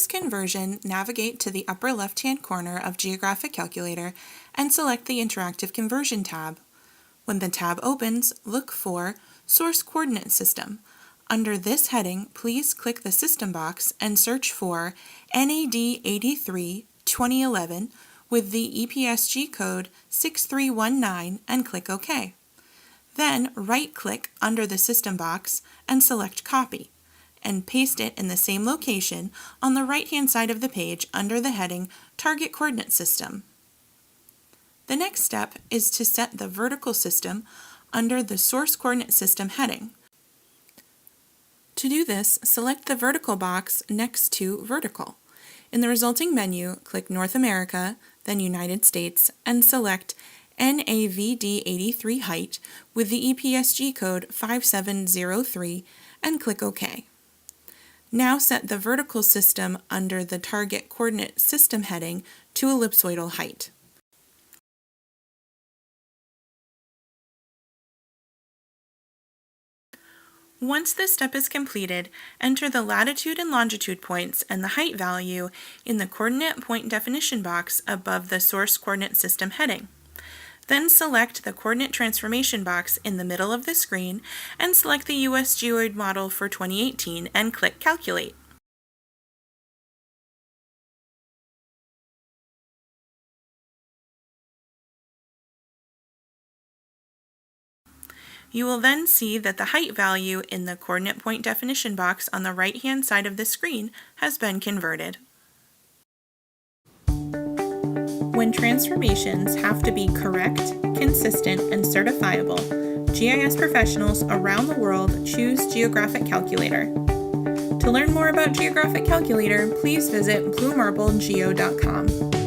conversion, navigate to the upper left-hand corner of Geographic Calculator and select the Interactive Conversion tab. When the tab opens, look for Source Coordinate System. Under this heading, please click the System box and search for NAD 83 2011 with the EPSG code 6319 and click OK. Then right-click under the System box and select Copy, and paste it in the same location on the right-hand side of the page under the heading Target Coordinate System. The next step is to set the vertical system under the Source Coordinate System heading. To do this, select the vertical box next to Vertical. In the resulting menu, click North America, then United States, and select NAVD83 height with the EPSG code 5703 and click OK. Now set the vertical system under the Target Coordinate System heading to ellipsoidal height. Once this step is completed, enter the latitude and longitude points and the height value in the coordinate point definition box above the Source Coordinate System heading. Then select the coordinate transformation box in the middle of the screen and select the US GEOID model for 2018 and click Calculate. You will then see that the height value in the coordinate point definition box on the right-hand side of the screen has been converted. When transformations have to be correct, consistent, and certifiable, GIS professionals around the world choose Geographic Calculator. To learn more about Geographic Calculator, please visit bluemarblegeo.com.